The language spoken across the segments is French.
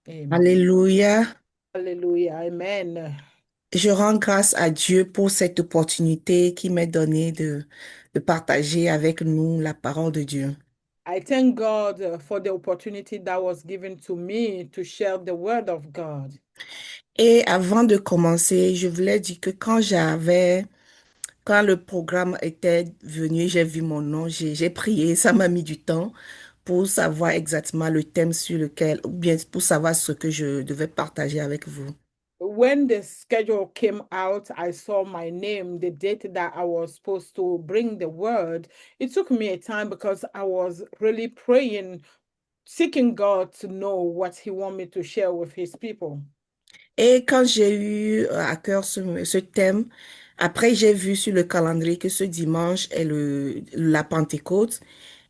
Amen. Alléluia. Hallelujah. Amen. Je rends grâce à Dieu pour cette opportunité qui m'est donnée de partager avec nous la parole de Dieu. I thank God for the opportunity that was given to me to share the word of God. Et avant de commencer, je voulais dire que quand le programme était venu, j'ai vu mon nom, j'ai prié, ça m'a mis du temps pour savoir exactement le thème sur lequel, ou bien pour savoir ce que je devais partager avec vous. When the schedule came out, I saw my name, the date that I was supposed to bring the word. It took me a time because I was really praying, seeking God to know what He want me to share with His people. Et quand j'ai eu à cœur ce thème, après j'ai vu sur le calendrier que ce dimanche est la Pentecôte.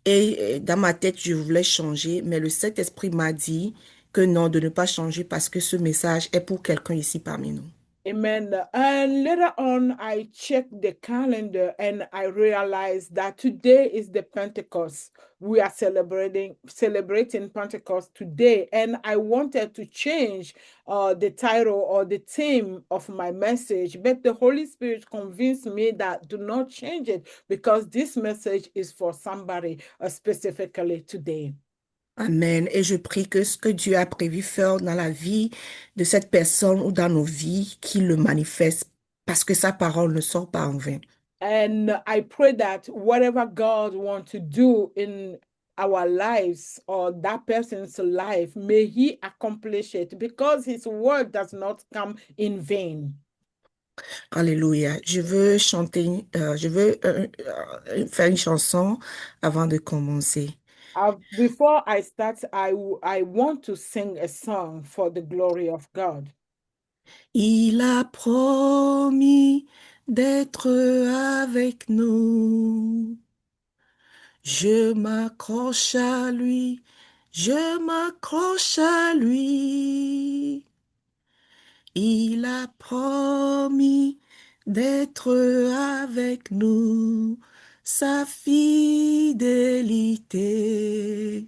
Et dans ma tête, je voulais changer, mais le Saint-Esprit m'a dit que non, de ne pas changer parce que ce message est pour quelqu'un ici parmi nous. Amen. And later on, I checked the calendar and I realized that today is the Pentecost. We are celebrating Pentecost today, and I wanted to change the title or the theme of my message, but the Holy Spirit convinced me that do not change it because this message is for somebody specifically today. Amen. Et je prie que ce que Dieu a prévu faire dans la vie de cette personne ou dans nos vies, qu'il le manifeste parce que sa parole ne sort pas en vain. And I pray that whatever God wants to do in our lives or that person's life, may He accomplish it because His word does not come in vain. Alléluia. Je veux faire une chanson avant de commencer. Before I start, I want to sing a song for the glory of God. Il a promis d'être avec nous. Je m'accroche à lui, je m'accroche à lui. Il a promis d'être avec nous. Sa fidélité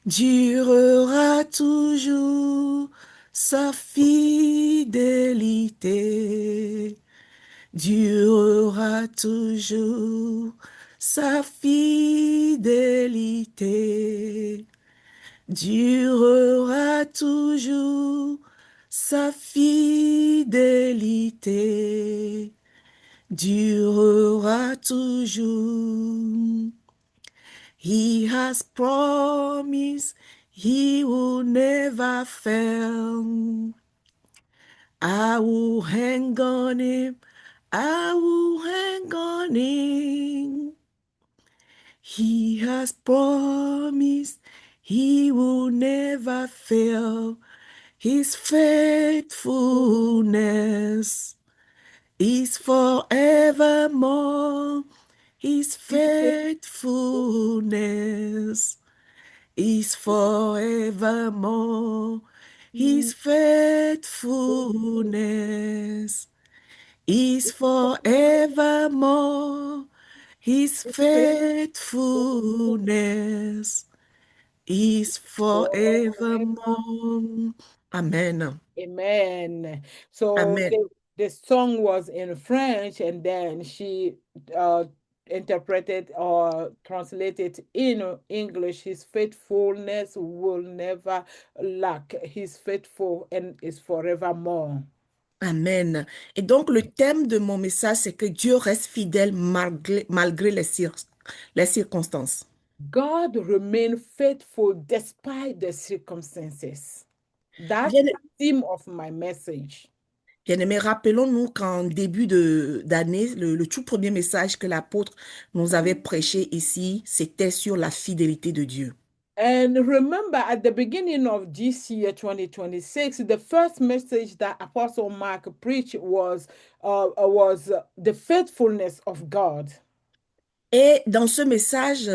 durera toujours. Sa fidélité durera toujours. Sa fidélité durera toujours. Sa fidélité durera toujours. He has promised he will never fail. I will hang on him. I will hang on him. He has promised he will never fail. His faithfulness is forevermore. His faithfulness is forevermore. His faithfulness is forevermore. His faithfulness is forevermore. Amen. Amen. So Amen. the song was in French, and then she uh, interpreted or translated in English. His faithfulness will never lack. He's faithful and is forevermore. Amen. Et donc, le thème de mon message, c'est que Dieu reste fidèle malgré les circonstances. God remained faithful despite the circumstances. That's Bien, the theme of my message. bien-aimés, rappelons-nous qu'en d'année, le tout premier message que l'apôtre nous avait prêché ici, c'était sur la fidélité de Dieu. And remember, at the beginning of this year, 2026, the first message that Apostle Mark preached was the faithfulness of God. Et dans ce message,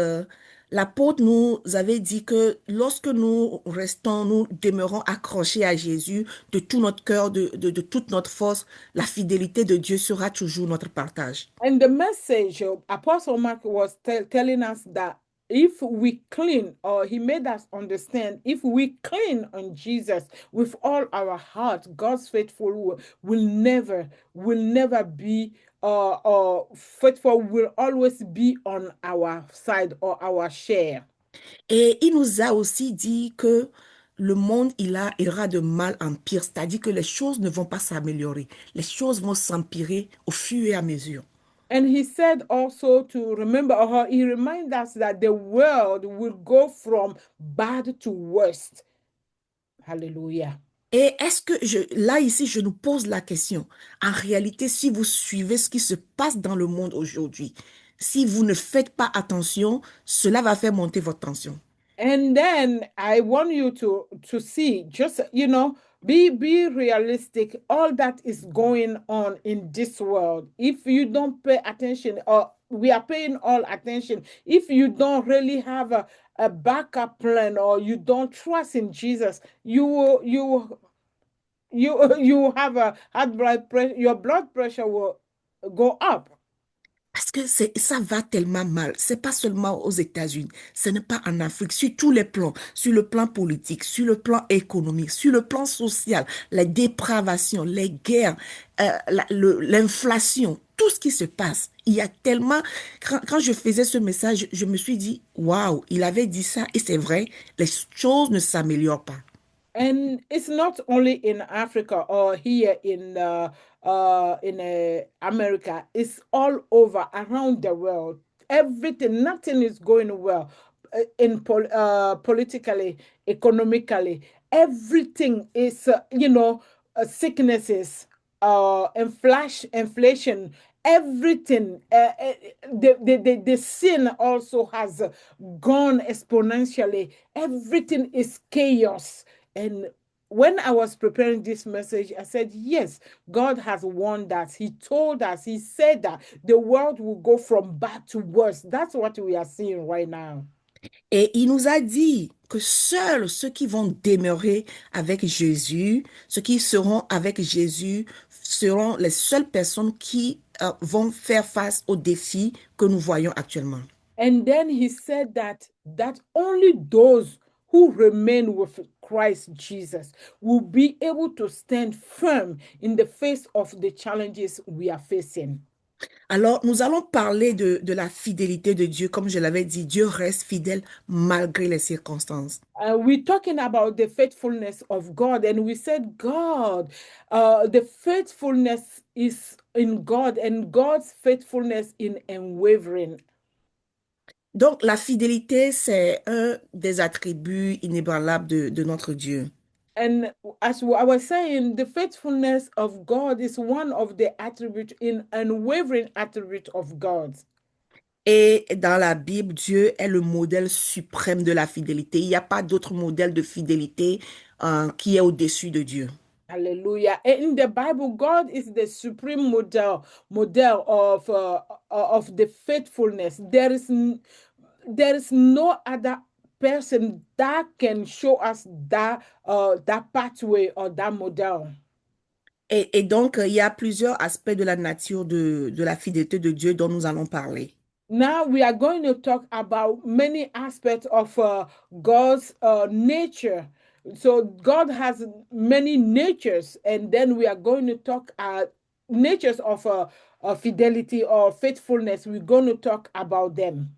l'apôtre nous avait dit que lorsque nous demeurons accrochés à Jésus de tout notre cœur, de toute notre force, la fidélité de Dieu sera toujours notre partage. And the message, Apostle Mark was telling us that if we clean, or he made us understand, if we clean on Jesus with all our heart, God's faithful will never be faithful will always be on our side or our share. Et il nous a aussi dit que le monde, ira de mal en pire, c'est-à-dire que les choses ne vont pas s'améliorer, les choses vont s'empirer au fur et à mesure. And he said also to remember, or he reminds us that the world will go from bad to worst. Hallelujah. Et là, ici, je nous pose la question. En réalité, si vous suivez ce qui se passe dans le monde aujourd'hui, si vous ne faites pas attention, cela va faire monter votre tension. And then I want you to see, just be realistic. All that is going on in this world. If you don't pay attention, or we are paying all attention, if you don't really have a backup plan, or you don't trust in Jesus, you have a high blood pressure. Your blood pressure will go up. Parce que ça va tellement mal. C'est pas seulement aux États-Unis, ce n'est pas en Afrique, sur tous les plans, sur le plan politique, sur le plan économique, sur le plan social, les dépravations, les guerres, l'inflation, tout ce qui se passe. Il y a tellement, quand je faisais ce message, je me suis dit, waouh, il avait dit ça et c'est vrai, les choses ne s'améliorent pas. And it's not only in Africa or here in America. It's all over around the world. Everything, nothing is going well politically, economically. Everything is, sicknesses, inflation, everything. The sin also has gone exponentially. Everything is chaos. And when I was preparing this message, I said, yes, God has warned us. He told us, He said that the world will go from bad to worse. That's what we are seeing right now. Et il nous a dit que seuls ceux qui vont demeurer avec Jésus, ceux qui seront avec Jésus, seront les seules personnes qui vont faire face aux défis que nous voyons actuellement. And then He said that only those who remain with Christ Jesus will be able to stand firm in the face of the challenges we are facing. Alors, nous allons parler de la fidélité de Dieu. Comme je l'avais dit, Dieu reste fidèle malgré les circonstances. We're talking about the faithfulness of God, and we said the faithfulness is in God, and God's faithfulness in unwavering. Donc, la fidélité, c'est un des attributs inébranlables de notre Dieu. And as I was saying, the faithfulness of God is one of the attributes, in unwavering attribute of God. Et dans la Bible, Dieu est le modèle suprême de la fidélité. Il n'y a pas d'autre modèle de fidélité qui est au-dessus de Dieu. Hallelujah. In the Bible, God is the supreme model of the faithfulness. There is no other person that can show us that pathway or that model. Et donc, il y a plusieurs aspects de la nature de la fidélité de Dieu dont nous allons parler. Now we are going to talk about many aspects of God's nature. So God has many natures, and then we are going to talk natures of fidelity or faithfulness. We're going to talk about them.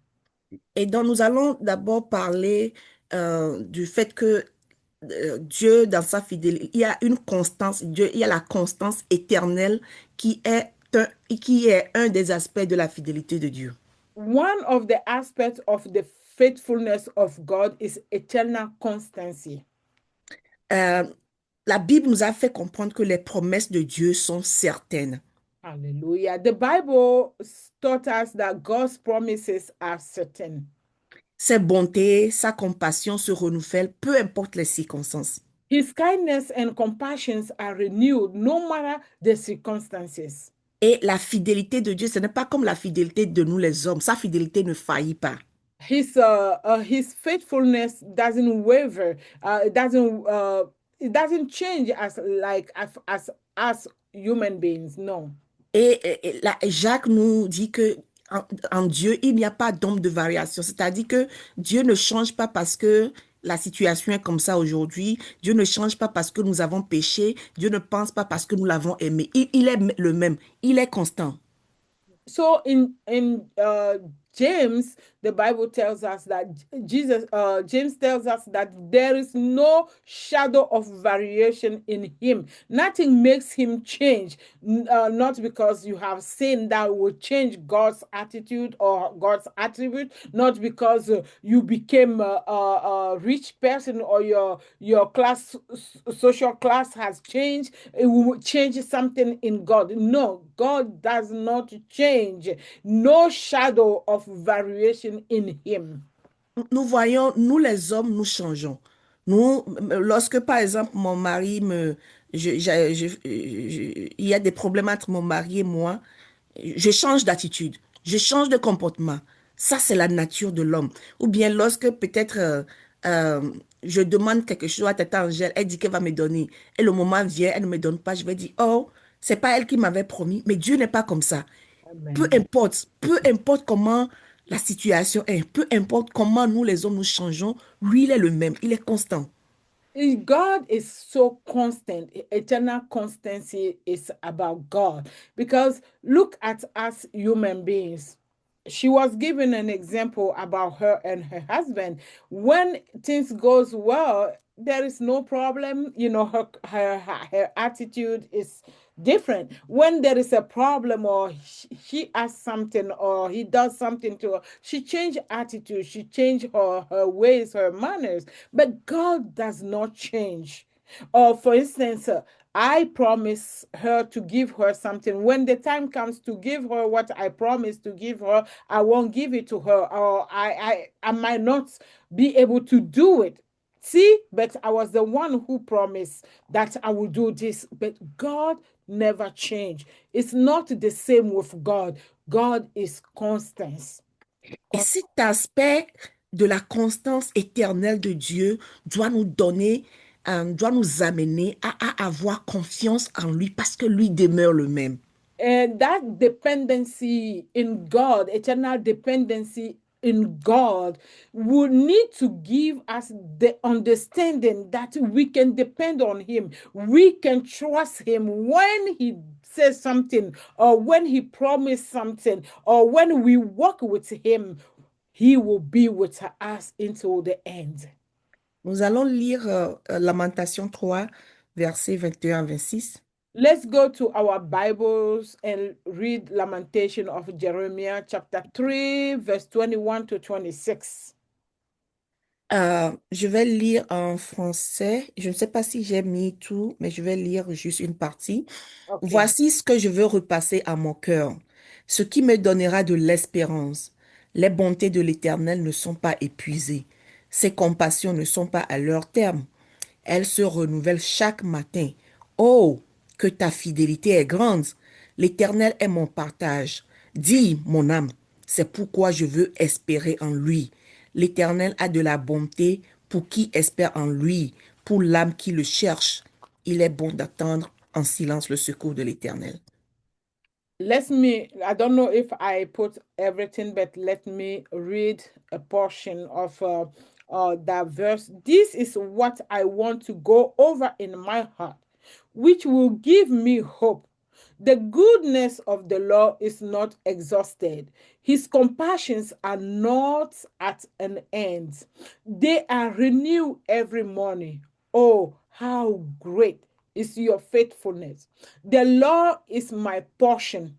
Et donc, nous allons d'abord parler du fait que Dieu, dans sa fidélité, il y a une constance, Dieu, il y a la constance éternelle qui est un des aspects de la fidélité de Dieu. One of the aspects of the faithfulness of God is eternal constancy. La Bible nous a fait comprendre que les promesses de Dieu sont certaines. Hallelujah. The Bible taught us that God's promises are certain. Ses bontés, sa compassion se renouvellent, peu importe les circonstances. His kindness and compassions are renewed no matter the circumstances. Et la fidélité de Dieu, ce n'est pas comme la fidélité de nous les hommes. Sa fidélité ne faillit pas. His faithfulness doesn't waver. It doesn't change as human beings. No. Et Jacques nous dit que En, en Dieu, il n'y a pas d'ombre de variation. C'est-à-dire que Dieu ne change pas parce que la situation est comme ça aujourd'hui. Dieu ne change pas parce que nous avons péché. Dieu ne pense pas parce que nous l'avons aimé. Il est le même. Il est constant. So in James, the Bible tells us that James tells us that there is no shadow of variation in him. Nothing makes him change. Not because you have sin that will change God's attitude or God's attribute. Not because you became a rich person or your class social class has changed. It will change something in God. No, God does not change. No shadow of variation in him. Nous voyons, nous les hommes, nous changeons. Nous, lorsque par exemple mon mari il y a des problèmes entre mon mari et moi, je change d'attitude, je change de comportement. Ça, c'est la nature de l'homme. Ou bien lorsque peut-être euh, je demande quelque chose à tata Angèle, elle dit qu'elle va me donner. Et le moment vient, elle ne me donne pas. Je vais dire, oh, c'est pas elle qui m'avait promis. Mais Dieu n'est pas comme ça. Amen. Peu importe comment la situation est, peu importe comment nous les hommes nous changeons, lui, il est le même, il est constant. God is so constant. Eternal constancy is about God. Because look at us human beings. She was given an example about her and her husband. When things goes well, there is no problem. You know, her attitude is different. When there is a problem or she asks something or he does something to her, she change attitude, she change her ways, her manners. But God does not change. Or for instance, I promise her to give her something. When the time comes to give her what I promised to give her, I won't give it to her, or I might not be able to do it. See, but I was the one who promised that I will do this. But God never changed. It's not the same with God. God is constant. Et cet aspect de la constance éternelle de Dieu doit nous donner, doit nous amener à avoir confiance en lui parce que lui demeure le même. And that dependency in God, eternal dependency in God, will need to give us the understanding that we can depend on Him. We can trust Him when He says something, or when He promised something, or when we walk with Him, He will be with us until the end. Nous allons lire Lamentation 3, versets 21 à 26. Let's go to our Bibles and read Lamentation of Jeremiah chapter 3, verse 21 to 26. Je vais lire en français. Je ne sais pas si j'ai mis tout, mais je vais lire juste une partie. Okay. Voici ce que je veux repasser à mon cœur, ce qui me donnera de l'espérance. Les bontés de l'Éternel ne sont pas épuisées. Ses compassions ne sont pas à leur terme. Elles se renouvellent chaque matin. Oh, que ta fidélité est grande. L'Éternel est mon partage. Dis, mon âme, c'est pourquoi je veux espérer en lui. L'Éternel a de la bonté pour qui espère en lui, pour l'âme qui le cherche. Il est bon d'attendre en silence le secours de l'Éternel. I don't know if I put everything, but let me read a portion of that verse. This is what I want to go over in my heart, which will give me hope. The goodness of the Lord is not exhausted. His compassions are not at an end. They are renewed every morning. Oh, how great is your faithfulness. The Lord is my portion,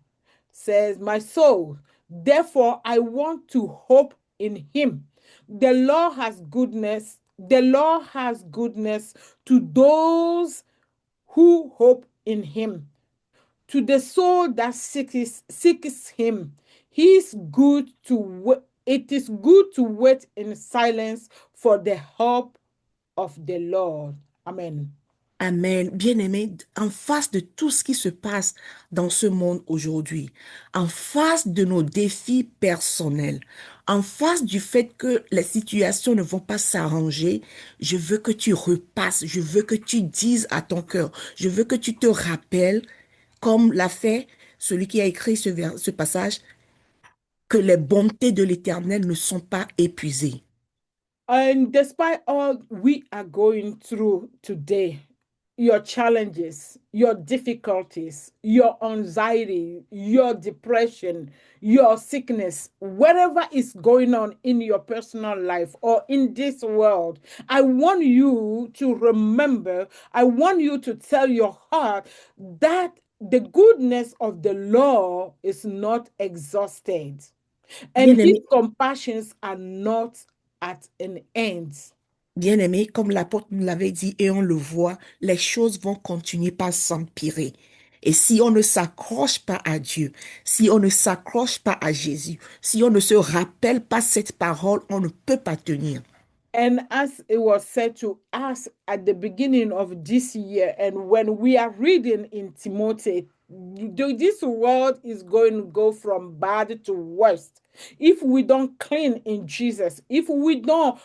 says my soul. Therefore, I want to hope in him. The Lord has goodness. The Lord has goodness to those who hope in him, to the soul that seeks him. He is good to it is good to wait in silence for the help of the Lord. Amen. Amen. Bien-aimé, en face de tout ce qui se passe dans ce monde aujourd'hui, en face de nos défis personnels, en face du fait que les situations ne vont pas s'arranger, je veux que tu repasses, je veux que tu dises à ton cœur, je veux que tu te rappelles, comme l'a fait celui qui a écrit ce passage, que les bontés de l'Éternel ne sont pas épuisées. And despite all we are going through today, your challenges, your difficulties, your anxiety, your depression, your sickness, whatever is going on in your personal life or in this world, I want you to remember, I want you to tell your heart that the goodness of the Lord is not exhausted and his Bien-aimé, compassions are not at an end. bien-aimé, comme l'apôtre nous l'avait dit et on le voit, les choses vont continuer par s'empirer. Et si on ne s'accroche pas à Dieu, si on ne s'accroche pas à Jésus, si on ne se rappelle pas cette parole, on ne peut pas tenir. And as it was said to us at the beginning of this year, and when we are reading in Timothy, this world is going to go from bad to worst. If we don't clean in Jesus, if we don't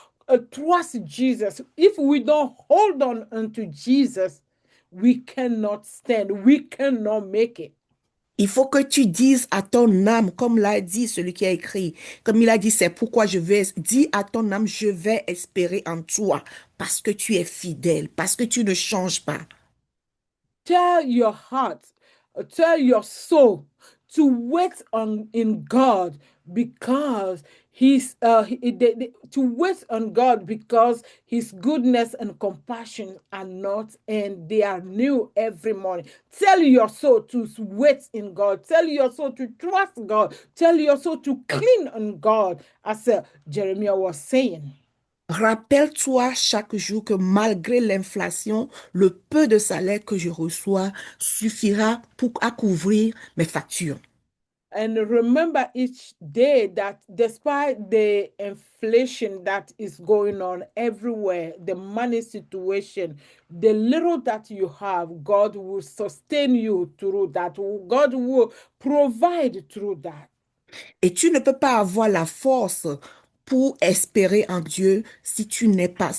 trust Jesus, if we don't hold on unto Jesus, we cannot stand, we cannot make it. Il faut que tu dises à ton âme, comme l'a dit celui qui a écrit, comme il a dit, c'est pourquoi je vais, dis à ton âme, je vais espérer en toi, parce que tu es fidèle, parce que tu ne changes pas. Tell your heart, tell your soul to wait on in God because to wait on God because his goodness and compassion are not and they are new every morning. Tell your soul to wait in God. Tell your soul to trust God. Tell your soul to cling on God, as Jeremiah was saying. Rappelle-toi chaque jour que malgré l'inflation, le peu de salaire que je reçois suffira à couvrir mes factures. And remember each day that despite the inflation that is going on everywhere, the money situation, the little that you have, God will sustain you through that. God will provide through that. Et tu ne peux pas avoir la force pour espérer en Dieu si tu n'es pas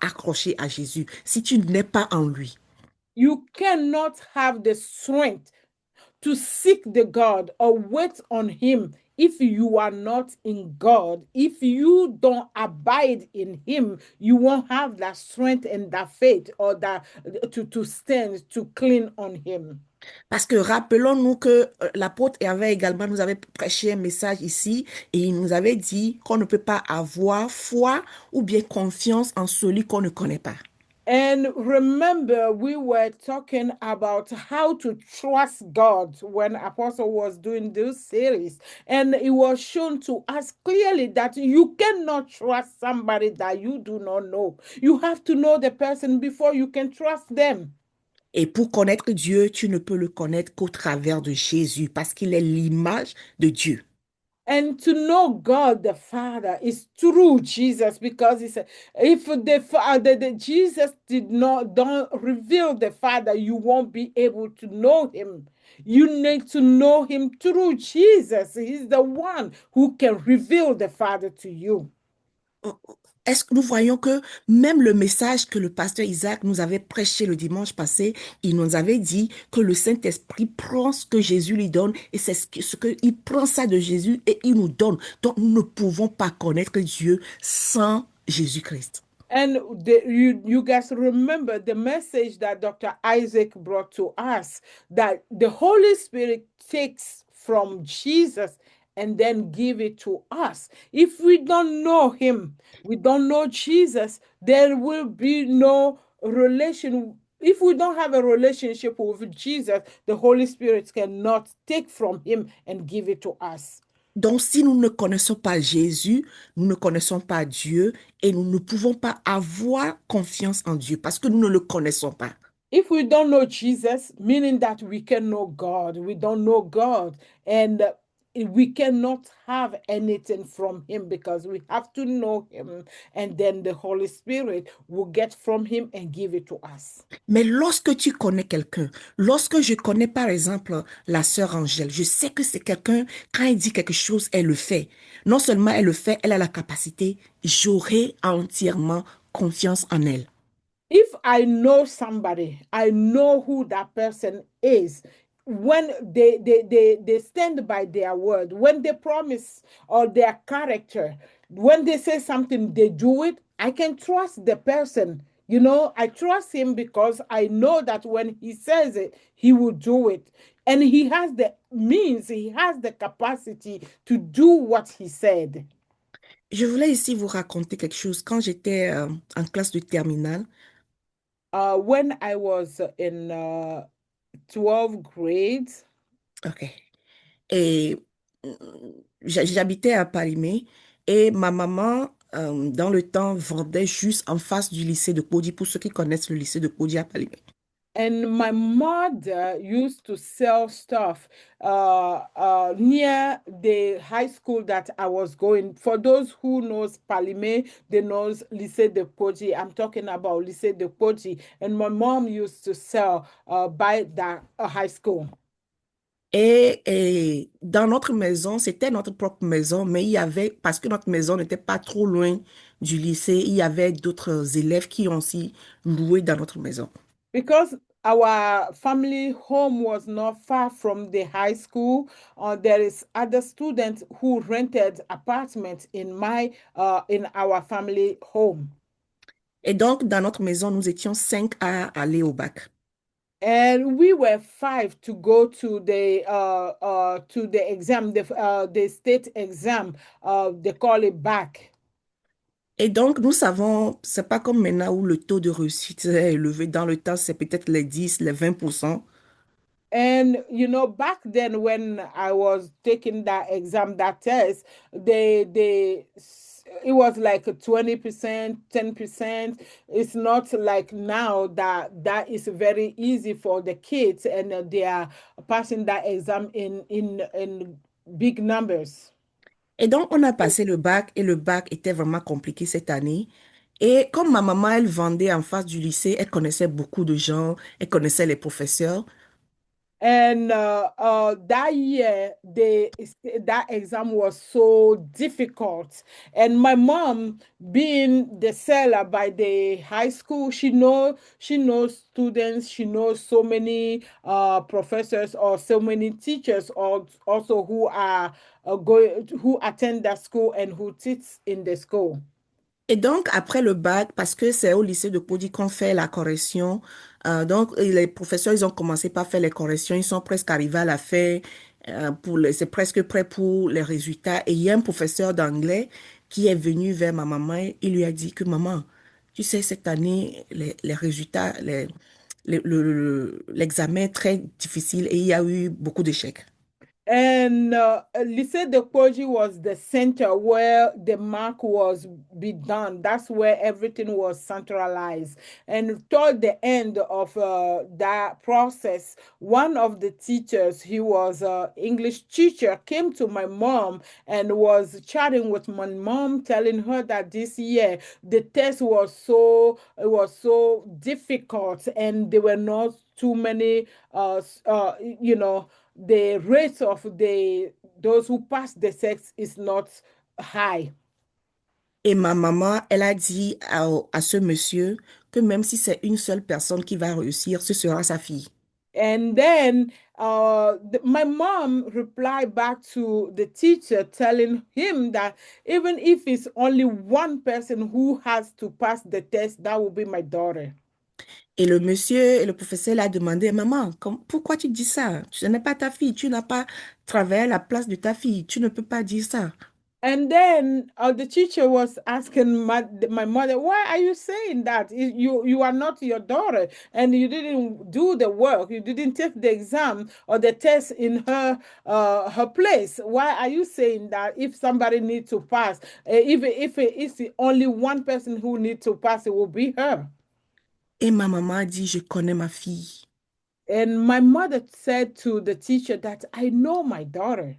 accroché à Jésus, si tu n'es pas en lui. You cannot have the strength to seek the God or wait on Him if you are not in God. If you don't abide in Him, you won't have that strength and that faith or that to stand to cling on Him. Parce que rappelons-nous que l'apôtre Hervé également nous avait prêché un message ici et il nous avait dit qu'on ne peut pas avoir foi ou bien confiance en celui qu'on ne connaît pas. And remember, we were talking about how to trust God when Apostle was doing this series. And it was shown to us clearly that you cannot trust somebody that you do not know. You have to know the person before you can trust them. Et pour connaître Dieu, tu ne peux le connaître qu'au travers de Jésus parce qu'il est l'image de Dieu. And to know God the Father is through Jesus, because he said, if the Father, the Jesus did not don't reveal the Father, you won't be able to know him. You need to know him through Jesus. He's the one who can reveal the Father to you. Est-ce que nous voyons que même le message que le pasteur Isaac nous avait prêché le dimanche passé, il nous avait dit que le Saint-Esprit prend ce que Jésus lui donne et c'est ce que il prend ça de Jésus et il nous donne. Donc nous ne pouvons pas connaître Dieu sans Jésus-Christ. And you guys remember the message that Dr. Isaac brought to us, that the Holy Spirit takes from Jesus and then give it to us. If we don't know him, we don't know Jesus, there will be no relation. If we don't have a relationship with Jesus, the Holy Spirit cannot take from him and give it to us. Donc, si nous ne connaissons pas Jésus, nous ne connaissons pas Dieu et nous ne pouvons pas avoir confiance en Dieu parce que nous ne le connaissons pas. If we don't know Jesus, meaning that we can know God, we don't know God, and we cannot have anything from him because we have to know him, and then the Holy Spirit will get from him and give it to us. Mais lorsque tu connais quelqu'un, lorsque je connais par exemple la sœur Angèle, je sais que c'est quelqu'un, quand elle dit quelque chose, elle le fait. Non seulement elle le fait, elle a la capacité, j'aurai entièrement confiance en elle. If I know somebody, I know who that person is. when they stand by their word, when they promise or their character, when they say something, they do it. I can trust the person. You know, I trust him because I know that when he says it, he will do it. And he has the means, he has the capacity to do what he said. Je voulais ici vous raconter quelque chose. Quand j'étais en classe de terminale, When I was in 12th grade, ok, et j'habitais à Palimé et ma maman, dans le temps, vendait juste en face du lycée de Podi, pour ceux qui connaissent le lycée de Podi à Palimé. and my mother used to sell stuff near the high school that I was going. For those who knows Palime, they knows Lycée de Poti. I'm talking about Lycée de Poti. And my mom used to sell by that high school. Et dans notre maison, c'était notre propre maison, mais il y avait, parce que notre maison n'était pas trop loin du lycée, il y avait d'autres élèves qui ont aussi loué dans notre maison. Because our family home was not far from the high school, there is other students who rented apartments in our family home. Et donc, dans notre maison, nous étions 5 à aller au bac. And we were five to go to the exam, the state exam. They call it back. Et donc, nous savons, c'est pas comme maintenant où le taux de réussite est élevé. Dans le temps, c'est peut-être les 10, les 20%. And you know, back then when I was taking that exam, that test, they it was like a 20%, 10%. It's not like now that is very easy for the kids, and they are passing that exam in big numbers. Et donc, on a passé le bac et le bac était vraiment compliqué cette année. Et comme ma maman, elle vendait en face du lycée, elle connaissait beaucoup de gens, elle connaissait les professeurs. And that year, that exam was so difficult. And my mom, being the seller by the high school, she knows students, she knows so many professors or so many teachers, or also who are going who attend that school and who teach in the school. Et donc, après le bac, parce que c'est au lycée de Podi qu'on fait la correction, donc les professeurs, ils ont commencé par faire les corrections, ils sont presque arrivés à la fin, c'est presque prêt pour les résultats. Et il y a un professeur d'anglais qui est venu vers ma maman, il lui a dit que maman, tu sais, cette année, les résultats, l'examen est très difficile et il y a eu beaucoup d'échecs. And Lycée de Koji was the center where the mark was be done. That's where everything was centralized. And toward the end of that process, one of the teachers, he was an English teacher, came to my mom and was chatting with my mom, telling her that this year the test was so difficult, and there were not too many, you know, the rate of the those who pass the sex is not high. Et ma maman, elle a dit à ce monsieur que même si c'est une seule personne qui va réussir, ce sera sa fille. And then my mom replied back to the teacher, telling him that even if it's only one person who has to pass the test, that will be my daughter. Et le monsieur et le professeur l'a demandé, maman, pourquoi tu dis ça? Ce n'est pas ta fille, tu n'as pas travaillé à la place de ta fille, tu ne peux pas dire ça. And then the teacher was asking my mother, "Why are you saying that? You are not your daughter, and you didn't do the work. You didn't take the exam or the test in her place. Why are you saying that? If somebody needs to pass, even if it is the only one person who needs to pass, it will be her." Et ma maman a dit, je connais ma fille. And my mother said to the teacher that I know my daughter.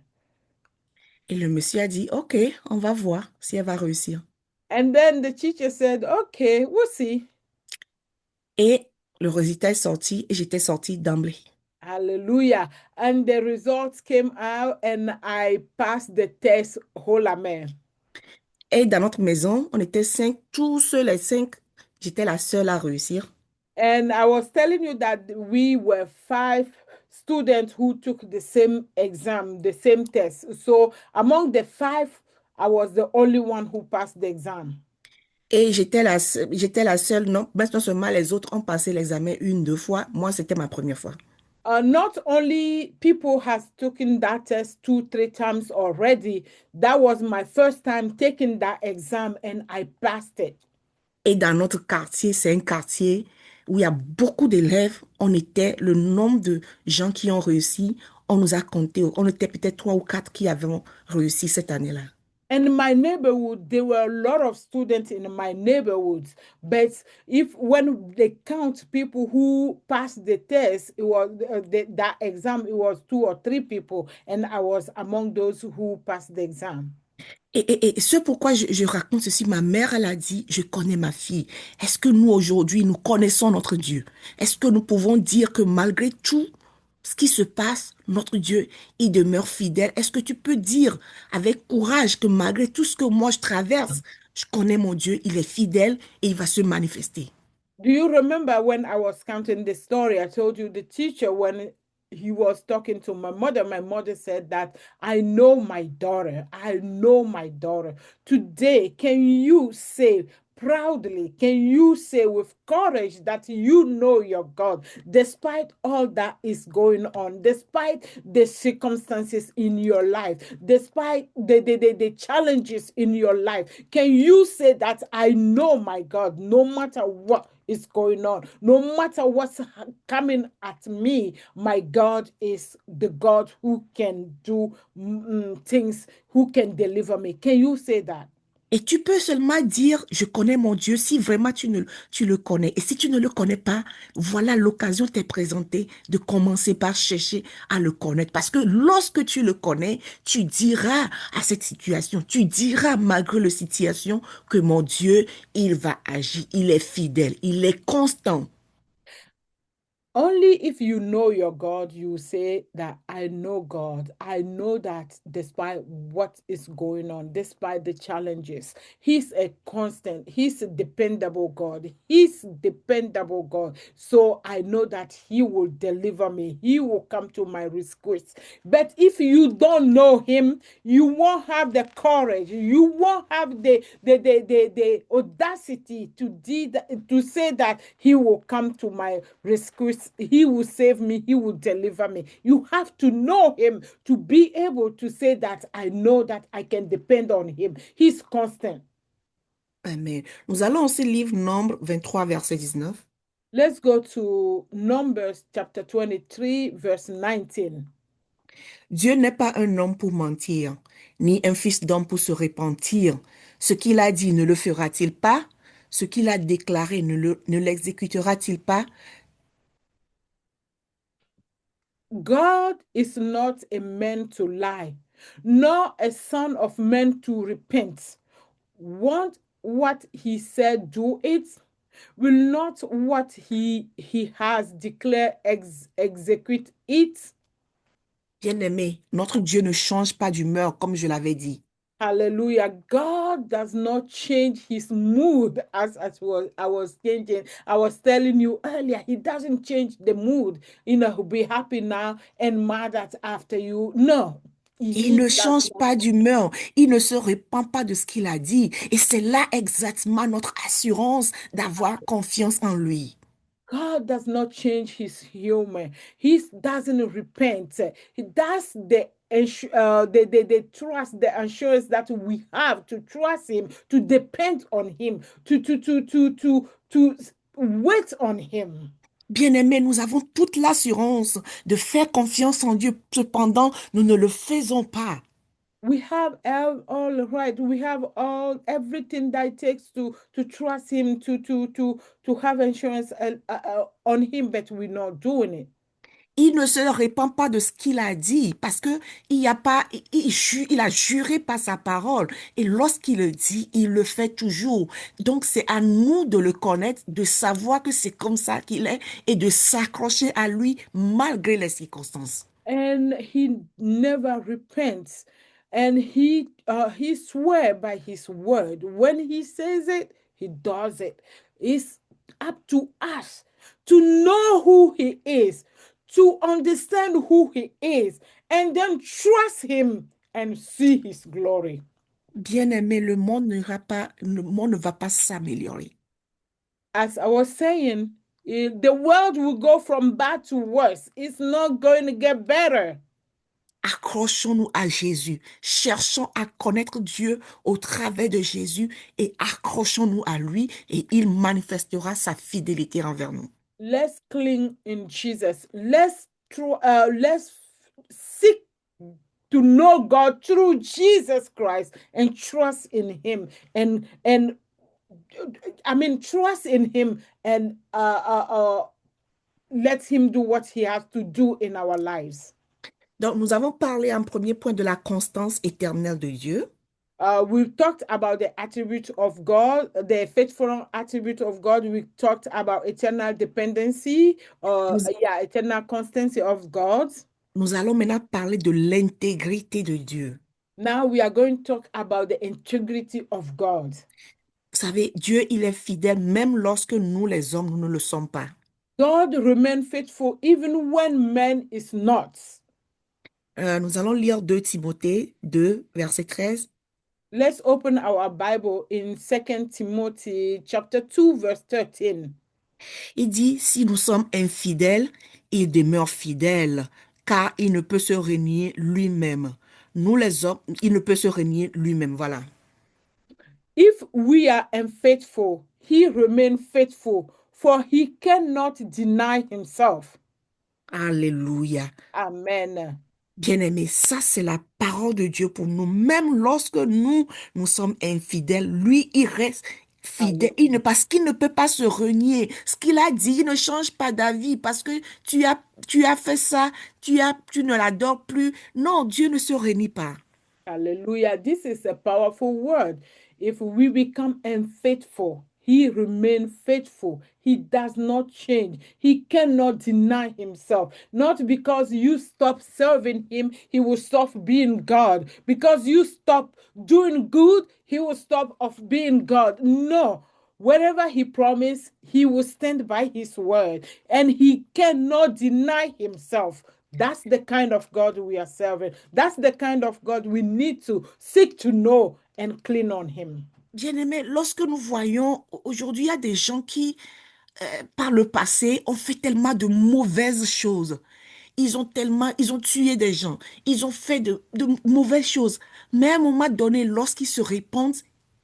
Et le monsieur a dit, OK, on va voir si elle va réussir. And then the teacher said, "Okay, we'll see." Et le résultat est sorti et j'étais sortie d'emblée. Hallelujah. And the results came out and I passed the test whole amen. Et dans notre maison, on était 5, tous les 5, j'étais la seule à réussir. And I was telling you that we were five students who took the same exam, the same test. So among the five, I was the only one who passed the exam. Et j'étais la seule, non, non seulement les autres ont passé l'examen une, deux fois, moi c'était ma première fois. Not only people has taken that test two, three times already. That was my first time taking that exam and I passed it. Et dans notre quartier, c'est un quartier où il y a beaucoup d'élèves. On était, le nombre de gens qui ont réussi, on nous a compté, on était peut-être trois ou quatre qui avons réussi cette année-là. And in my neighborhood, there were a lot of students in my neighborhoods. But if when they count people who passed the test, it was that exam, it was two or three people, and I was among those who passed the exam. Et ce pourquoi je raconte ceci, ma mère, elle a dit, je connais ma fille. Est-ce que nous, aujourd'hui, nous connaissons notre Dieu? Est-ce que nous pouvons dire que malgré tout ce qui se passe, notre Dieu, il demeure fidèle? Est-ce que tu peux dire avec courage que malgré tout ce que moi je traverse, je connais mon Dieu, il est fidèle et il va se manifester? Do you remember when I was counting the story? I told you the teacher, when he was talking to my mother said that I know my daughter. I know my daughter. Today, can you say proudly, can you say with courage that you know your God, despite all that is going on, despite the circumstances in your life, despite the challenges in your life? Can you say that I know my God, no matter what is going on, no matter what's coming at me, my God is the God who can do things, who can deliver me? Can you say that? Et tu peux seulement dire, je connais mon Dieu, si vraiment tu le connais. Et si tu ne le connais pas, voilà l'occasion t'est présentée de commencer par chercher à le connaître. Parce que lorsque tu le connais, tu diras à cette situation, tu diras malgré la situation que mon Dieu, il va agir, il est fidèle, il est constant. Only if you know your God, you say that I know God. I know that despite what is going on, despite the challenges, He's a constant, He's a dependable God. He's dependable God. So I know that He will deliver me. He will come to my rescue. But if you don't know Him, you won't have the courage. You won't have the audacity to say that He will come to my rescue. He will save me. He will deliver me. You have to know Him to be able to say that I know that I can depend on Him. He's constant. Amen. Nous allons aussi lire Nombre 23, verset 19. Let's go to Numbers chapter 23, verse 19. Dieu n'est pas un homme pour mentir, ni un fils d'homme pour se repentir. Ce qu'il a dit ne le fera-t-il pas? Ce qu'il a déclaré ne l'exécutera-t-il pas? God is not a man to lie, nor a son of man to repent. Want what he said, do it. Will not what he has declared execute it. Bien-aimé, notre Dieu ne change pas d'humeur, comme je l'avais dit. Hallelujah. God does not change his mood I was changing. I was telling you earlier, he doesn't change the mood. He'll be happy now and mad at after you. No. Il He ne does change not. pas d'humeur, il ne se repent pas de ce qu'il a dit. Et c'est là exactement notre assurance d'avoir confiance en lui. God does not change his humor. He doesn't repent. He does the trust, the assurance that we have to trust him, to depend on him, to wait on him. Bien-aimés, nous avons toute l'assurance de faire confiance en Dieu. Cependant, nous ne le faisons pas. We have all right. We have all everything that it takes to trust him, to have insurance on him, but we're not doing it. Il ne se répand pas de ce qu'il a dit parce que il y a pas, il a juré par sa parole. Et lorsqu'il le dit, il le fait toujours. Donc, c'est à nous de le connaître, de savoir que c'est comme ça qu'il est et de s'accrocher à lui malgré les circonstances. And he never repents, and he swear by his word. When he says it, he does it. It's up to us to know who he is, to understand who he is, and then trust him and see his glory. Bien-aimé, le monde ne va pas s'améliorer. As I was saying, the world will go from bad to worse. It's not going to get better. Accrochons-nous à Jésus. Cherchons à connaître Dieu au travers de Jésus et accrochons-nous à lui et il manifestera sa fidélité envers nous. Let's cling in Jesus. Let's seek to know God through Jesus Christ and trust in him and I mean trust in him and let him do what he has to do in our lives. Donc, nous avons parlé en premier point de la constance éternelle de Dieu. We talked about the attribute of God, the faithful attribute of God. We talked about eternal dependency, Nous, eternal constancy of God. nous allons maintenant parler de l'intégrité de Dieu. Now we are going to talk about the integrity of God. Vous savez, Dieu, il est fidèle même lorsque nous, les hommes, nous ne le sommes pas. God remains faithful even when man is not. Nous allons lire 2 Timothée 2, verset 13. Let's open our Bible in 2 Timothy chapter 2, verse 13. Il dit, si nous sommes infidèles, il demeure fidèle, car il ne peut se renier lui-même. Nous, les hommes, il ne peut se renier lui-même. Voilà. If we are unfaithful, he remains faithful, for he cannot deny himself. Alléluia. Amen. Bien-aimé, ça c'est la parole de Dieu pour nous. Même lorsque nous sommes infidèles, lui, il reste fidèle. Parce qu'il ne peut pas se renier. Ce qu'il a dit, il ne change pas d'avis parce que tu as fait ça, tu ne l'adores plus. Non, Dieu ne se renie pas. Hallelujah. This is a powerful word. If we become unfaithful, he remains faithful. He does not change. He cannot deny himself. Not because you stop serving him, he will stop being God. Because you stop doing good, he will stop of being God. No. Whatever he promised, he will stand by his word, and he cannot deny himself. That's the kind of God we are serving. That's the kind of God we need to seek to know and cling on him. Bien-aimé, lorsque nous voyons, aujourd'hui, il y a des gens qui, par le passé, ont fait tellement de mauvaises choses. Ils ont tué des gens. Ils ont fait de mauvaises choses. Mais à un moment donné, lorsqu'ils se répandent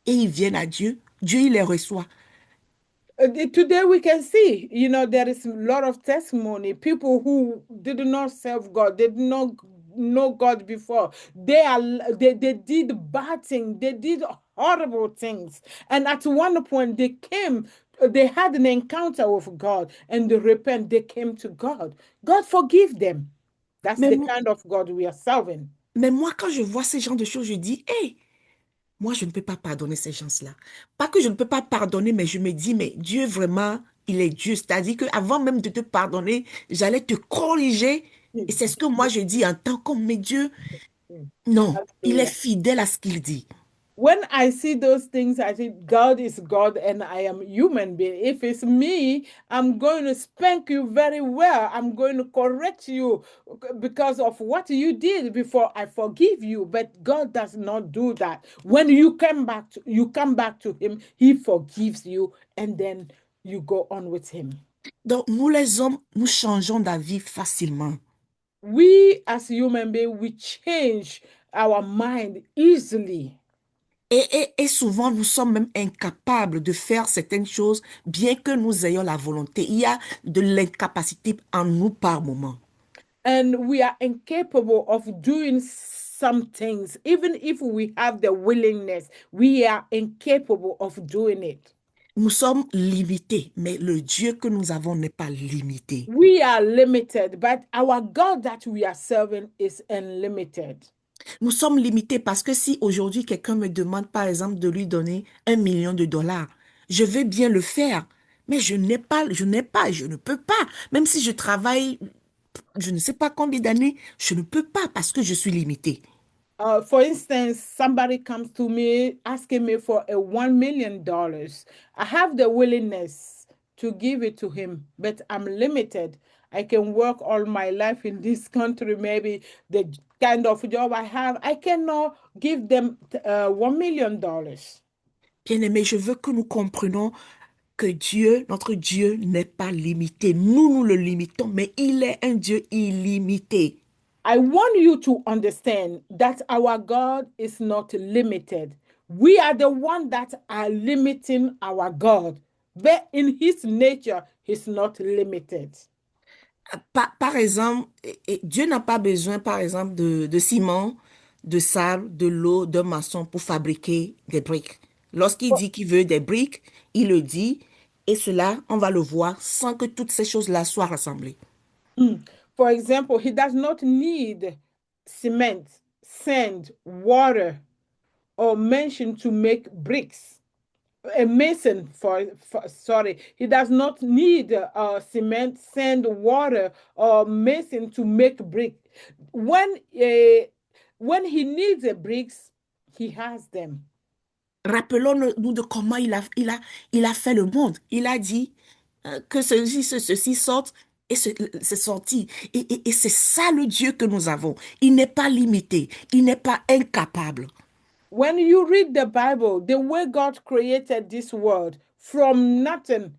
et ils viennent à Dieu, Dieu, il les reçoit. Today we can see, there is a lot of testimony. People who did not serve God, they did not know God before. They did bad things, they did horrible things. And at one point they had an encounter with God and they repent, they came to God. God forgive them. That's Mais, the mo- kind of God we are serving. mais moi, quand je vois ces genres de choses, je dis, hé, moi, je ne peux pas pardonner ces gens-là. Pas que je ne peux pas pardonner, mais je me dis, mais Dieu, vraiment, il est Dieu. C'est-à-dire qu'avant même de te pardonner, j'allais te corriger. Et c'est ce que moi, je dis en tant qu'homme, mais Dieu, non, il est Hallelujah. fidèle à ce qu'il dit. When I see those things, I think God is God and I am human being. If it's me, I'm going to spank you very well. I'm going to correct you because of what you did before I forgive you. But God does not do that. When you come back to him, he forgives you and then you go on with him. Donc, nous, les hommes, nous changeons d'avis facilement. We as human beings, we change our mind easily. Et souvent, nous sommes même incapables de faire certaines choses, bien que nous ayons la volonté. Il y a de l'incapacité en nous par moment. And we are incapable of doing some things. Even if we have the willingness, we are incapable of doing it. Nous sommes limités, mais le Dieu que nous avons n'est pas limité. We are limited, but our God that we are serving is unlimited. Nous sommes limités parce que si aujourd'hui quelqu'un me demande, par exemple, de lui donner 1 million de dollars, je vais bien le faire, mais je ne peux pas. Même si je travaille, je ne sais pas combien d'années, je ne peux pas parce que je suis limité. For instance, somebody comes to me asking me for a $1 million. I have the willingness to give it to him, but I'm limited. I can work all my life in this country, maybe the kind of job I have, I cannot give them $1 million. Bien-aimé, je veux que nous comprenions que Dieu, notre Dieu, n'est pas limité. Nous le limitons, mais il est un Dieu illimité. I want you to understand that our God is not limited. We are the one that are limiting our God. But in his nature, he's not limited. Par exemple, Dieu n'a pas besoin, par exemple, de ciment, de sable, de l'eau, d'un maçon pour fabriquer des briques. Lorsqu'il dit qu'il veut des briques, il le dit, et cela, on va le voir sans que toutes ces choses-là soient rassemblées. For example, he does not need cement, sand, water, or mention to make bricks. A mason, sorry, he does not need cement, sand, water, or mason to make brick. When uh, when he needs a bricks, he has them. Rappelons-nous de comment il a fait le monde. Il a dit que ceci sorte et c'est sorti. Et c'est ça le Dieu que nous avons. Il n'est pas limité. Il n'est pas incapable. When you read the Bible, the way God created this world from nothing,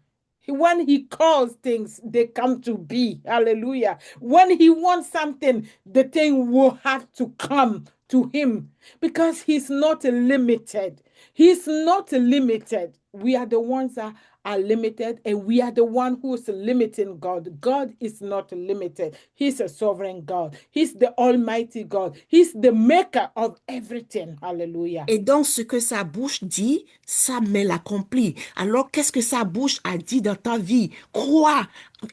when he calls things, they come to be. Hallelujah. When he wants something, the thing will have to come to him because he's not limited. He's not limited. We are the ones that are limited, and we are the one who is limiting God. God is not limited. He's a sovereign God. He's the almighty God. He's the maker of everything. Hallelujah. Et donc, ce que sa bouche dit, sa main l'accomplit. Alors, qu'est-ce que sa bouche a dit dans ta vie? Crois,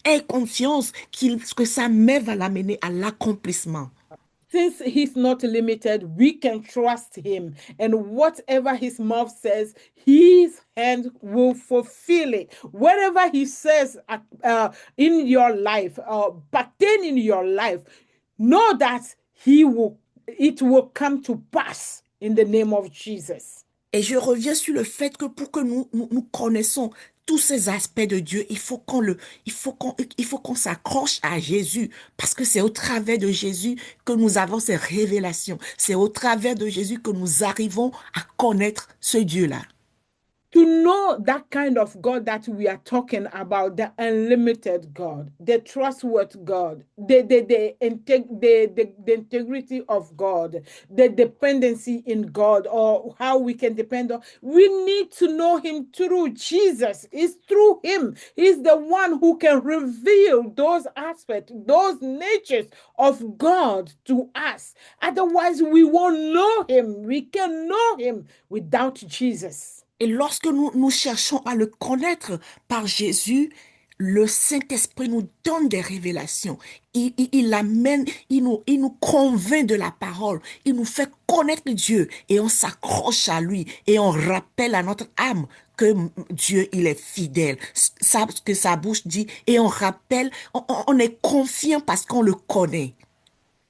aie confiance que sa main va l'amener à l'accomplissement. Since he's not limited, we can trust him. And whatever his mouth says, his hand will fulfill it. Whatever he says in your life, pertaining your life, know that it will come to pass in the name of Jesus. Et je reviens sur le fait que pour que nous connaissons tous ces aspects de Dieu, il faut qu'on s'accroche à Jésus parce que c'est au travers de Jésus que nous avons ces révélations. C'est au travers de Jésus que nous arrivons à connaître ce Dieu-là. To know that kind of God that we are talking about, the unlimited God, the trustworthy God, the integrity of God, the dependency in God, or how we can depend on, we need to know him through Jesus. It's through him. He's the one who can reveal those aspects, those natures of God to us. Otherwise, we won't know him. We can know him without Jesus. Et lorsque nous cherchons à le connaître par Jésus, le Saint-Esprit nous donne des révélations. Il amène, il nous convainc de la parole. Il nous fait connaître Dieu et on s'accroche à lui et on rappelle à notre âme que Dieu, il est fidèle. Ça, ce que sa bouche dit et on rappelle, on est confiant parce qu'on le connaît.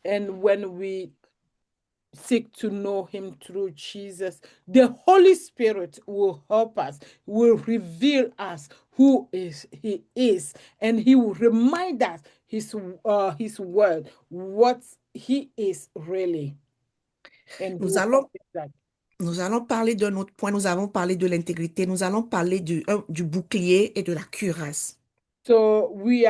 And when we seek to know him through Jesus, the Holy Spirit will help us, will reveal us who is he is, and he will remind us his word, what he is really. And he Nous will help allons us that. Nous allons parler d'un autre point. Nous avons parlé de l'intégrité. Nous allons parler du bouclier et de la cuirasse. So we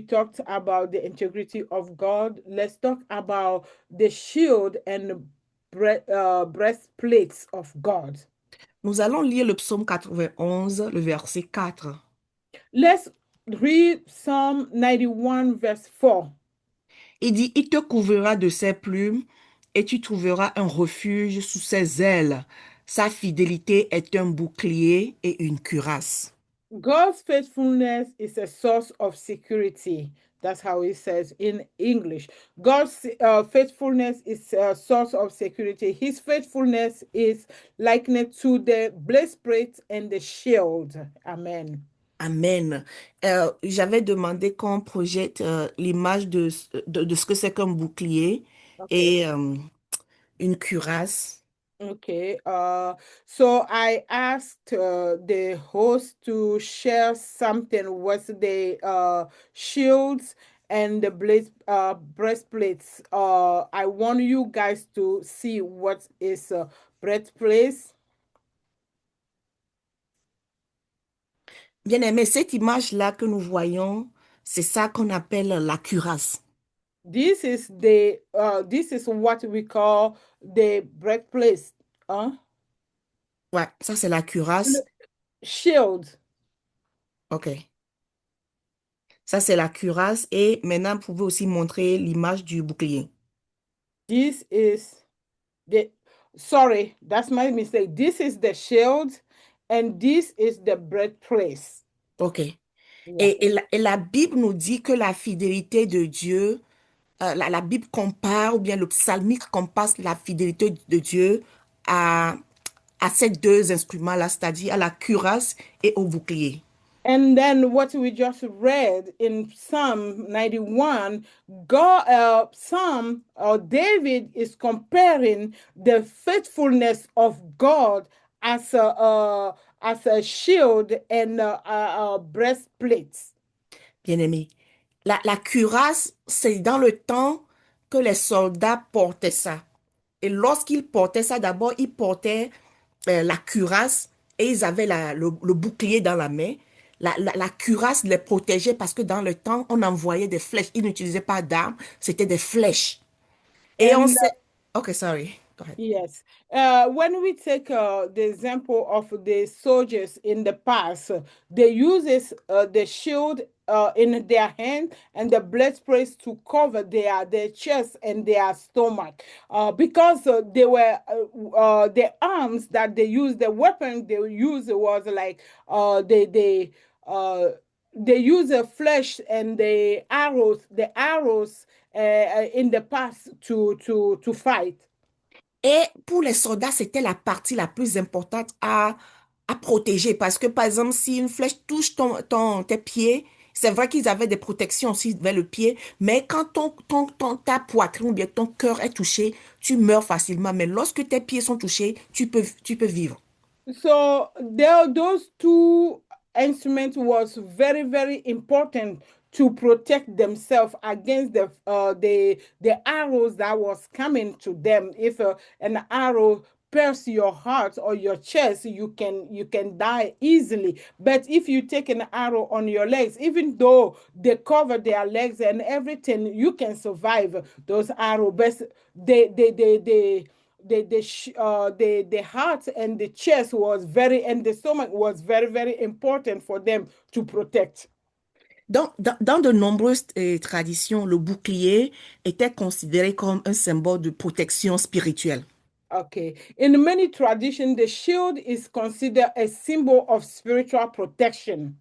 talked about the integrity of God. Let's talk about the shield and breastplates of God. Nous allons lire le psaume 91, le verset 4. Let's read Psalm 91, verse 4. Il dit, il te couvrira de ses plumes et tu trouveras un refuge sous ses ailes. Sa fidélité est un bouclier et une cuirasse. God's faithfulness is a source of security. That's how it says in English. God's faithfulness is a source of security. His faithfulness is likened to the breastplate and the shield. Amen. Amen. J'avais demandé qu'on projette l'image de ce que c'est qu'un bouclier Okay. et une cuirasse. Okay. So I asked the host to share something with the shields and the breastplates. I want you guys to see what is a breastplate. Bien aimé, cette image-là que nous voyons, c'est ça qu'on appelle la cuirasse. This is what we call the breastplate. Huh? Ouais, ça c'est la cuirasse. Shield. OK. Ça c'est la cuirasse. Et maintenant, vous pouvez aussi montrer l'image du bouclier. This is the sorry, that's my mistake. This is the shield, and this is the breastplate. OK. Yeah. Et la Bible nous dit que la fidélité de Dieu, la Bible compare, ou bien le psalmiste compare la fidélité de Dieu à, à ces deux instruments-là, c'est-à-dire à la cuirasse et au bouclier. And then what we just read in Psalm 91, David is comparing the faithfulness of God as a shield and a breastplate. Bien-aimé. La cuirasse, c'est dans le temps que les soldats portaient ça. Et lorsqu'ils portaient ça, d'abord, ils portaient la cuirasse et ils avaient le bouclier dans la main. La cuirasse les protégeait parce que dans le temps, on envoyait des flèches. Ils n'utilisaient pas d'armes, c'était des flèches. Et on And sait... Ok, sorry. Go ahead. Yes. When we take the example of the soldiers in the past, they uses the shield in their hand and the breastplate to cover their chest and their stomach, because the arms that they use, the weapon they use was like uh, they use the flesh and the arrows in the past to fight. Et pour les soldats, c'était la partie la plus importante à protéger. Parce que, par exemple, si une flèche touche tes pieds, c'est vrai qu'ils avaient des protections aussi vers le pied, mais quand ta poitrine ou bien ton cœur est touché, tu meurs facilement. Mais lorsque tes pieds sont touchés, tu peux vivre. So those two instruments was very, very important to protect themselves against the arrows that was coming to them. If an arrow pierce your heart or your chest, you can die easily. But if you take an arrow on your legs, even though they cover their legs and everything, you can survive those arrows. But the heart and the chest was very and the stomach was very, very important for them to protect. Dans de nombreuses traditions, le bouclier était considéré comme un symbole de protection spirituelle. Okay. In many traditions, the shield is considered a symbol of spiritual protection.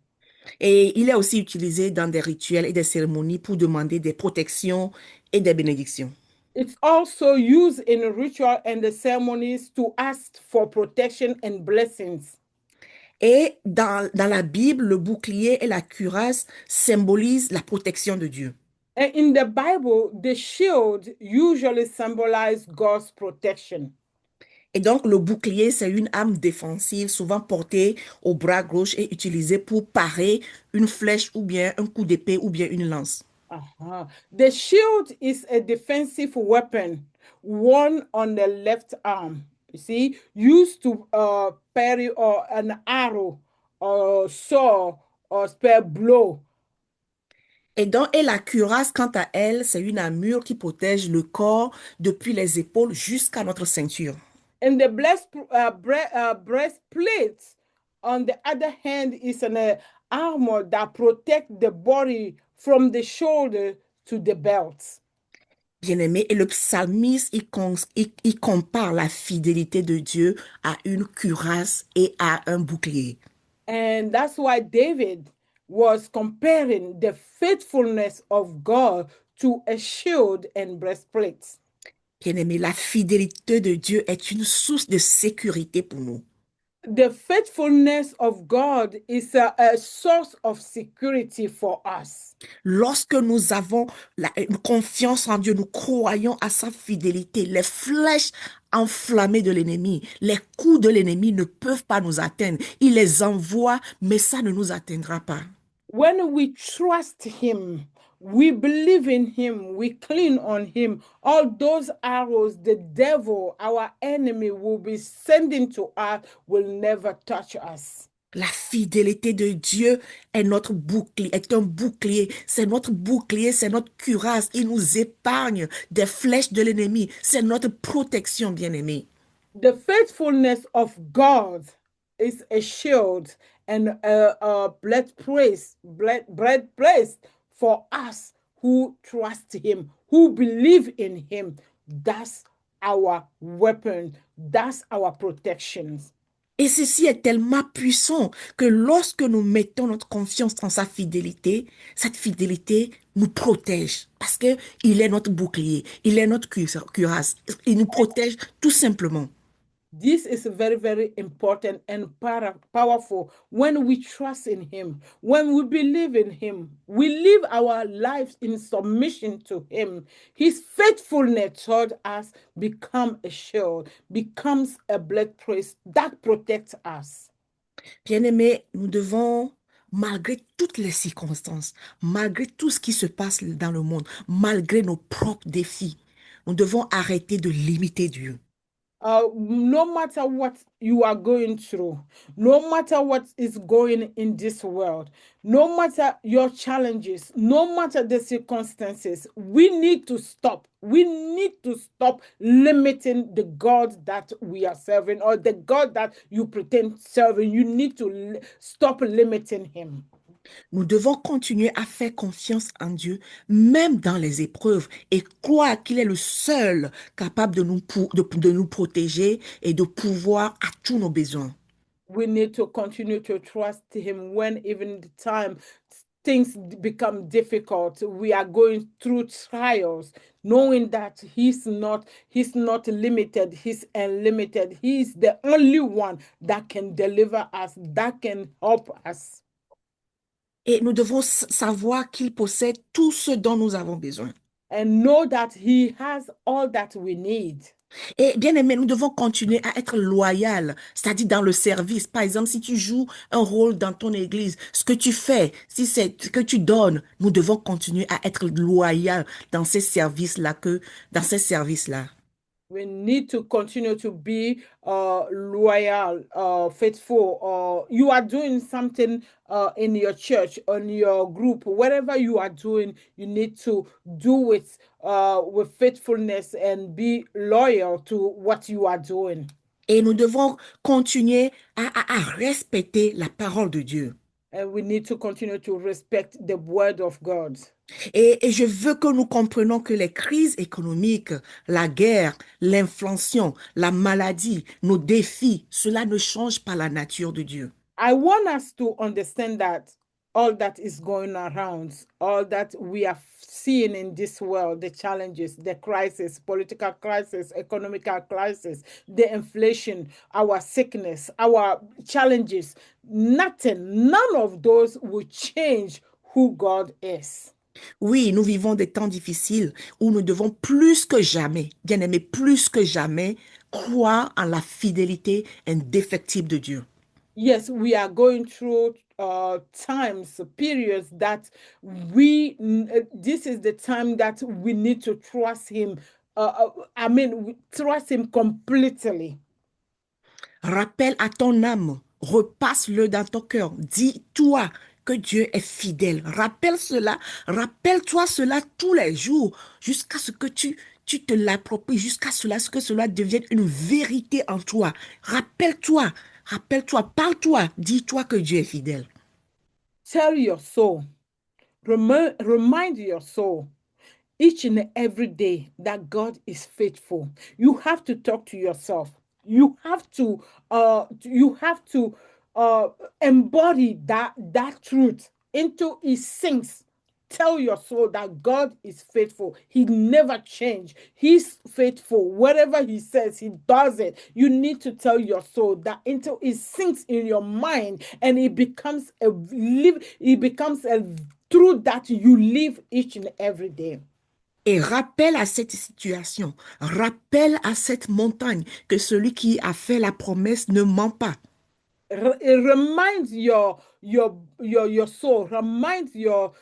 Et il est aussi utilisé dans des rituels et des cérémonies pour demander des protections et des bénédictions. It's also used in ritual and the ceremonies to ask for protection and blessings. Et dans la Bible, le bouclier et la cuirasse symbolisent la protection de Dieu. And in the Bible, the shield usually symbolizes God's protection. Et donc, le bouclier, c'est une arme défensive, souvent portée au bras gauche et utilisée pour parer une flèche ou bien un coup d'épée ou bien une lance. Uh-huh. The shield is a defensive weapon worn on the left arm. You see, used to parry or an arrow or saw or spare blow. Et la cuirasse, quant à elle, c'est une armure qui protège le corps depuis les épaules jusqu'à notre ceinture. And the breastplate, on the other hand, is an armor that protects the body from the shoulder to the belt. Bien-aimé, et le psalmiste, il compare la fidélité de Dieu à une cuirasse et à un bouclier. And that's why David was comparing the faithfulness of God to a shield and breastplate. Bien-aimé, la fidélité de Dieu est une source de sécurité pour nous. The faithfulness of God is a source of security for us. Lorsque nous avons une confiance en Dieu, nous croyons à sa fidélité, les flèches enflammées de l'ennemi, les coups de l'ennemi ne peuvent pas nous atteindre. Il les envoie, mais ça ne nous atteindra pas. When we trust him, we believe in him, we cling on him, all those arrows the devil, our enemy, will be sending to us will never touch us. La fidélité de Dieu est notre bouclier, est un bouclier. C'est notre bouclier, c'est notre cuirasse. Il nous épargne des flèches de l'ennemi. C'est notre protection, bien-aimé. The faithfulness of God is a shield and a bread place for us who trust him, who believe in him. That's our weapon. That's our protections. Et ceci est tellement puissant que lorsque nous mettons notre confiance en sa fidélité, cette fidélité nous protège parce que il est notre bouclier, il est notre cuirasse. Il nous protège tout simplement. This is very, very important and powerful when we trust in Him, when we believe in Him, we live our lives in submission to Him. His faithfulness toward us become a shield, becomes a blood priest that protects us. Bien-aimés, nous devons, malgré toutes les circonstances, malgré tout ce qui se passe dans le monde, malgré nos propres défis, nous devons arrêter de limiter Dieu. No matter what you are going through, no matter what is going in this world, no matter your challenges, no matter the circumstances, we need to stop. We need to stop limiting the God that we are serving or the God that you pretend serving. You need to stop limiting him. Nous devons continuer à faire confiance en Dieu, même dans les épreuves, et croire qu'il est le seul capable de nous protéger et de pouvoir à tous nos besoins. We need to continue to trust him when even the time things become difficult, we are going through trials, knowing that he's not limited, he's unlimited. He's the only one that can deliver us, that can help us. Et nous devons savoir qu'il possède tout ce dont nous avons besoin. And know that he has all that we need. Et bien aimé, nous devons continuer à être loyal, c'est-à-dire dans le service. Par exemple, si tu joues un rôle dans ton église, ce que tu fais, si c'est ce que tu donnes, nous devons continuer à être loyal dans ces services-là, dans ces services-là. We need to continue to be loyal, faithful. You are doing something in your church, on your group, whatever you are doing, you need to do it with faithfulness and be loyal to what you are doing. Et nous devons continuer à respecter la parole de Dieu. And we need to continue to respect the word of God. Et je veux que nous comprenions que les crises économiques, la guerre, l'inflation, la maladie, nos défis, cela ne change pas la nature de Dieu. I want us to understand that all that is going around, all that we are seeing in this world, the challenges, the crisis, political crisis, economical crisis, the inflation, our sickness, our challenges, none of those will change who God is. Oui, nous vivons des temps difficiles où nous devons plus que jamais, bien aimé, plus que jamais, croire en la fidélité indéfectible de Dieu. Yes, we are going through times, periods that this is the time that we need to trust him. We trust him completely. Rappelle à ton âme, repasse-le dans ton cœur. Dis-toi que Dieu est fidèle. Rappelle cela, rappelle-toi cela tous les jours jusqu'à ce que tu te l'appropries, jusqu'à ce que cela devienne une vérité en toi. Rappelle-toi, rappelle-toi, parle-toi, dis-toi que Dieu est fidèle. Tell your soul, remind your soul each and every day that God is faithful. You have to talk to yourself. You have to embody that truth into his things. Tell your soul that God is faithful. He never changed. He's faithful. Whatever he says, he does it. You need to tell your soul that until it sinks in your mind and it becomes a truth that you live each and every day. Et rappelle à cette situation, rappelle à cette montagne que celui qui a fait la promesse ne ment pas. It reminds your soul, reminds your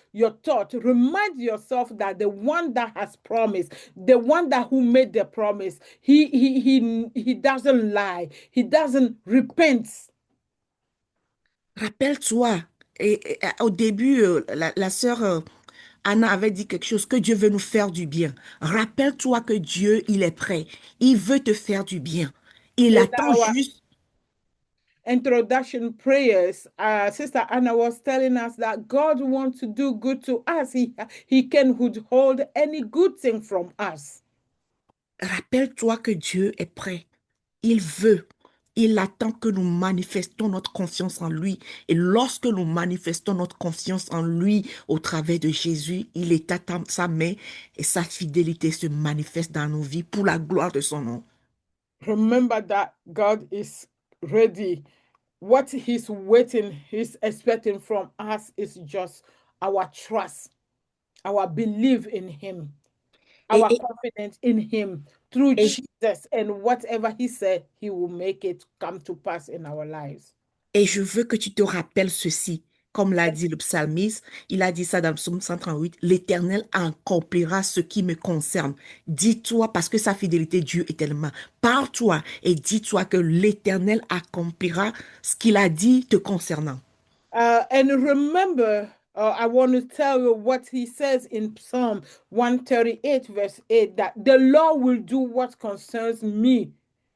thought, remind yourself that the one that has promised, the one that who made the promise, he doesn't lie, he doesn't repent. Rappelle-toi, au début, la sœur Anna avait dit quelque chose, que Dieu veut nous faire du bien. Rappelle-toi que Dieu, il est prêt. Il veut te faire du bien. Il In attend our juste. introduction prayers, Sister Anna was telling us that God wants to do good to us. He can withhold any good thing from us. Rappelle-toi que Dieu est prêt. Il veut. Il attend que nous manifestons notre confiance en lui. Et lorsque nous manifestons notre confiance en lui au travers de Jésus, il étend sa main et sa fidélité se manifeste dans nos vies pour la gloire de son nom. Remember that God is ready. What he's expecting from us is just our trust, our belief in him, Et, our et, confidence in him through et Jesus, and whatever he said, he will make it come to pass in our lives. Et je veux que tu te rappelles ceci. Comme l'a dit le psalmiste, il a dit ça dans le psaume 138, l'Éternel accomplira ce qui me concerne. Dis-toi, parce que sa fidélité, Dieu est tellement. Parle-toi et dis-toi que l'Éternel accomplira ce qu'il a dit te concernant. And remember, I want to tell you what he says in Psalm 138, verse 8, that the Lord will do what concerns me.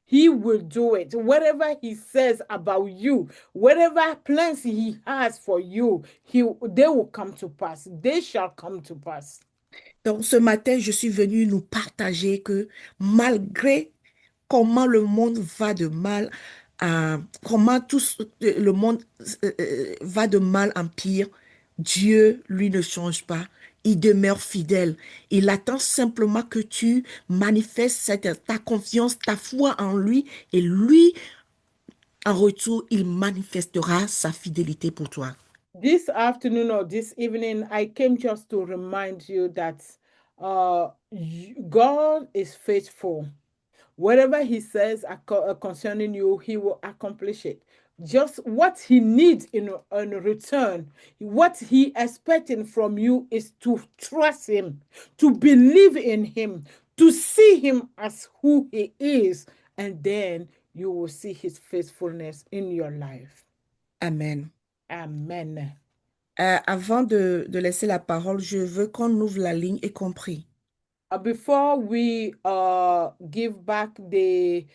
He will do it. Whatever he says about you, whatever plans he has for you, they will come to pass. They shall come to pass. Donc ce matin, je suis venue nous partager que malgré comment le monde va de mal comment le monde va de mal en pire, Dieu, lui, ne change pas. Il demeure fidèle. Il attend simplement que tu manifestes ta confiance, ta foi en lui, et lui, en retour, il manifestera sa fidélité pour toi. This afternoon or this evening, I came just to remind you that God is faithful. Whatever he says concerning you, he will accomplish it. Just what he needs in return, what he expecting from you is to trust him, to believe in him, to see him as who he is, and then you will see his faithfulness in your life. Amen. Amen. Avant de laisser la parole, je veux qu'on ouvre la ligne et qu'on prie. Before we give back the